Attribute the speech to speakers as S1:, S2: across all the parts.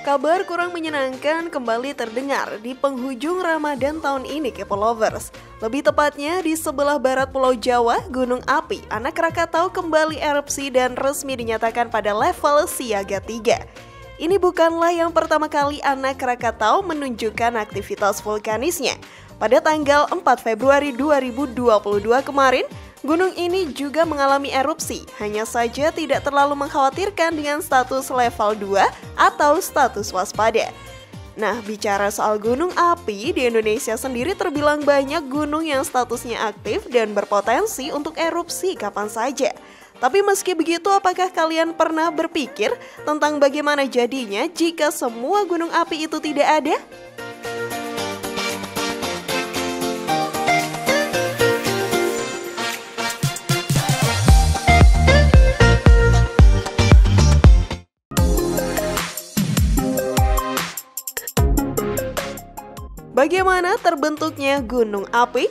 S1: Kabar kurang menyenangkan kembali terdengar di penghujung Ramadan tahun ini Kepo Lovers. Lebih tepatnya di sebelah barat Pulau Jawa, Gunung Api Anak Krakatau kembali erupsi dan resmi dinyatakan pada level siaga 3. Ini bukanlah yang pertama kali Anak Krakatau menunjukkan aktivitas vulkanisnya. Pada tanggal 4 Februari 2022 kemarin, gunung ini juga mengalami erupsi, hanya saja tidak terlalu mengkhawatirkan dengan status level 2 atau status waspada. Nah, bicara soal gunung api, di Indonesia sendiri terbilang banyak gunung yang statusnya aktif dan berpotensi untuk erupsi kapan saja. Tapi meski begitu, apakah kalian pernah berpikir tentang bagaimana jadinya jika semua gunung api itu tidak ada? Bagaimana terbentuknya gunung api?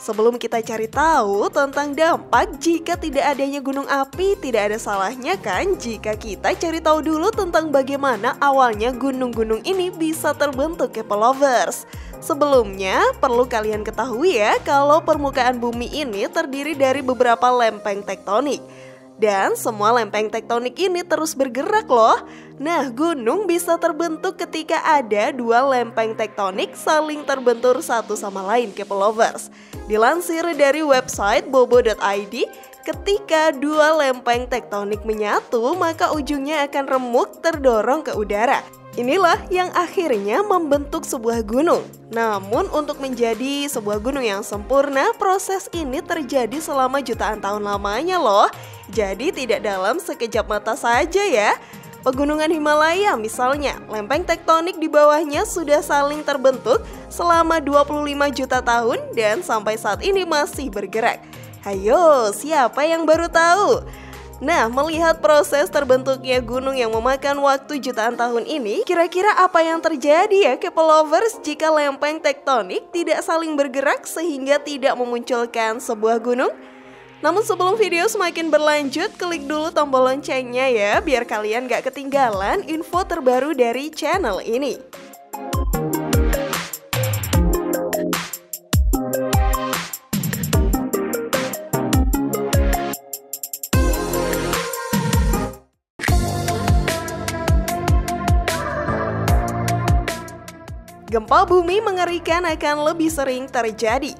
S1: Sebelum kita cari tahu tentang dampak jika tidak adanya gunung api, tidak ada salahnya kan jika kita cari tahu dulu tentang bagaimana awalnya gunung-gunung ini bisa terbentuk Kepo Lovers. Sebelumnya, perlu kalian ketahui ya kalau permukaan bumi ini terdiri dari beberapa lempeng tektonik. Dan semua lempeng tektonik ini terus bergerak loh. Nah, gunung bisa terbentuk ketika ada dua lempeng tektonik saling terbentur satu sama lain Kepo Lovers. Dilansir dari website bobo.id, ketika dua lempeng tektonik menyatu, maka ujungnya akan remuk terdorong ke udara. Inilah yang akhirnya membentuk sebuah gunung. Namun untuk menjadi sebuah gunung yang sempurna, proses ini terjadi selama jutaan tahun lamanya loh. Jadi tidak dalam sekejap mata saja ya. Pegunungan Himalaya misalnya, lempeng tektonik di bawahnya sudah saling terbentuk selama 25 juta tahun dan sampai saat ini masih bergerak. Hayo, siapa yang baru tahu? Nah, melihat proses terbentuknya gunung yang memakan waktu jutaan tahun ini, kira-kira apa yang terjadi ya Kepo Lovers jika lempeng tektonik tidak saling bergerak sehingga tidak memunculkan sebuah gunung? Namun sebelum video semakin berlanjut, klik dulu tombol loncengnya ya, biar kalian gak ketinggalan info terbaru dari channel ini. Gempa bumi mengerikan akan lebih sering terjadi.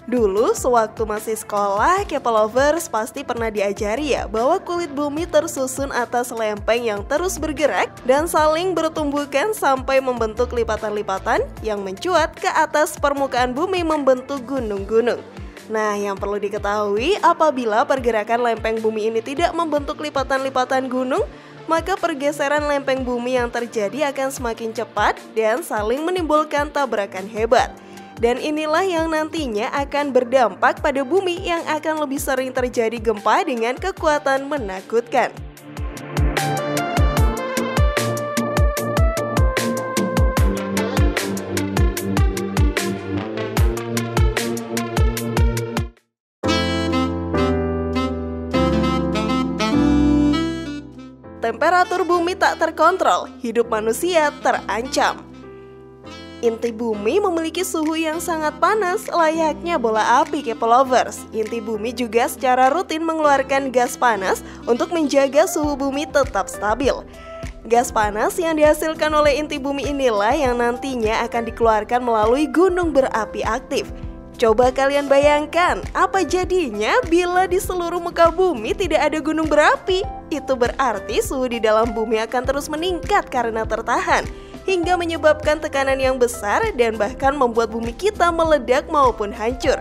S1: Dulu sewaktu masih sekolah, Kepo Lovers pasti pernah diajari ya bahwa kulit bumi tersusun atas lempeng yang terus bergerak dan saling bertumbukan sampai membentuk lipatan-lipatan yang mencuat ke atas permukaan bumi membentuk gunung-gunung. Nah, yang perlu diketahui apabila pergerakan lempeng bumi ini tidak membentuk lipatan-lipatan gunung, maka pergeseran lempeng bumi yang terjadi akan semakin cepat dan saling menimbulkan tabrakan hebat. Dan inilah yang nantinya akan berdampak pada bumi yang akan lebih sering terjadi gempa dengan kekuatan menakutkan. Temperatur bumi tak terkontrol, hidup manusia terancam. Inti bumi memiliki suhu yang sangat panas layaknya bola api Kepo Lovers. Inti bumi juga secara rutin mengeluarkan gas panas untuk menjaga suhu bumi tetap stabil. Gas panas yang dihasilkan oleh inti bumi inilah yang nantinya akan dikeluarkan melalui gunung berapi aktif. Coba kalian bayangkan, apa jadinya bila di seluruh muka bumi tidak ada gunung berapi? Itu berarti suhu di dalam bumi akan terus meningkat karena tertahan, hingga menyebabkan tekanan yang besar dan bahkan membuat bumi kita meledak maupun hancur.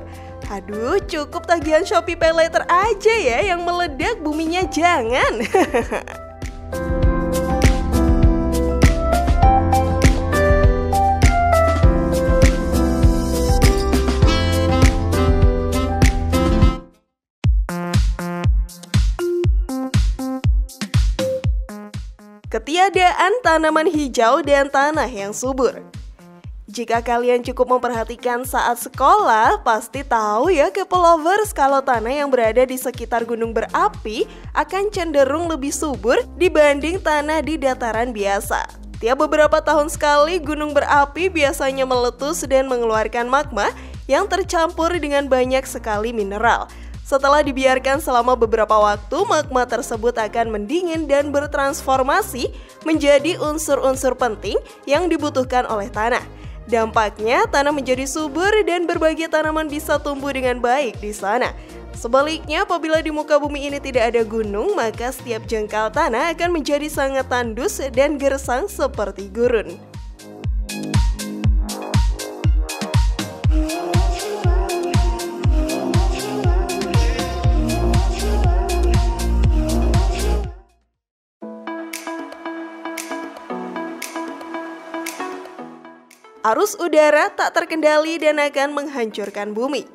S1: Aduh, cukup tagihan Shopee Paylater aja ya yang meledak, buminya jangan. Ketiadaan tanaman hijau dan tanah yang subur. Jika kalian cukup memperhatikan saat sekolah, pasti tahu ya Kepo Lovers kalau tanah yang berada di sekitar gunung berapi akan cenderung lebih subur dibanding tanah di dataran biasa. Tiap beberapa tahun sekali, gunung berapi biasanya meletus dan mengeluarkan magma yang tercampur dengan banyak sekali mineral. Setelah dibiarkan selama beberapa waktu, magma tersebut akan mendingin dan bertransformasi menjadi unsur-unsur penting yang dibutuhkan oleh tanah. Dampaknya, tanah menjadi subur dan berbagai tanaman bisa tumbuh dengan baik di sana. Sebaliknya, apabila di muka bumi ini tidak ada gunung, maka setiap jengkal tanah akan menjadi sangat tandus dan gersang seperti gurun. Arus udara tak terkendali dan akan menghancurkan bumi.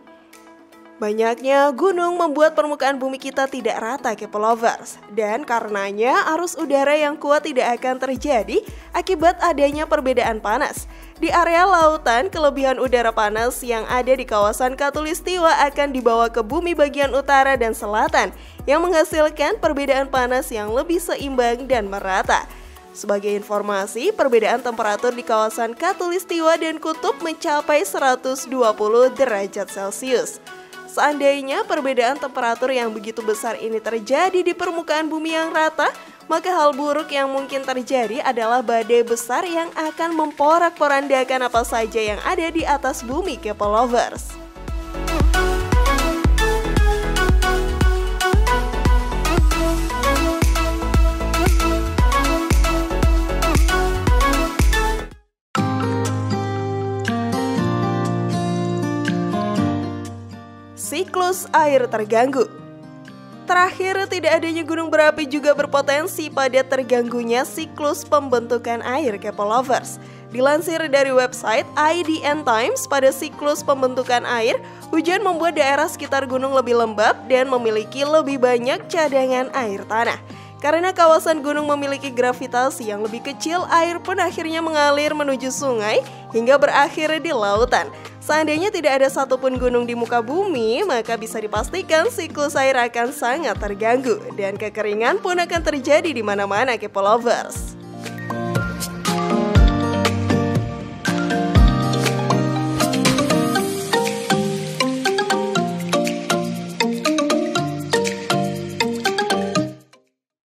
S1: Banyaknya gunung membuat permukaan bumi kita tidak rata Kepo Lovers. Dan karenanya arus udara yang kuat tidak akan terjadi akibat adanya perbedaan panas. Di area lautan, kelebihan udara panas yang ada di kawasan Khatulistiwa akan dibawa ke bumi bagian utara dan selatan yang menghasilkan perbedaan panas yang lebih seimbang dan merata. Sebagai informasi, perbedaan temperatur di kawasan Khatulistiwa dan Kutub mencapai 120 derajat Celcius. Seandainya perbedaan temperatur yang begitu besar ini terjadi di permukaan bumi yang rata, maka hal buruk yang mungkin terjadi adalah badai besar yang akan memporak-porandakan apa saja yang ada di atas bumi Kepo Lovers. Siklus air terganggu. Terakhir, tidak adanya gunung berapi juga berpotensi pada terganggunya siklus pembentukan air Kepo Lovers. Dilansir dari website IDN Times, pada siklus pembentukan air, hujan membuat daerah sekitar gunung lebih lembab dan memiliki lebih banyak cadangan air tanah. Karena kawasan gunung memiliki gravitasi yang lebih kecil, air pun akhirnya mengalir menuju sungai hingga berakhir di lautan. Seandainya tidak ada satupun gunung di muka bumi, maka bisa dipastikan siklus air akan sangat terganggu dan kekeringan pun akan terjadi di mana-mana Kepo Lovers.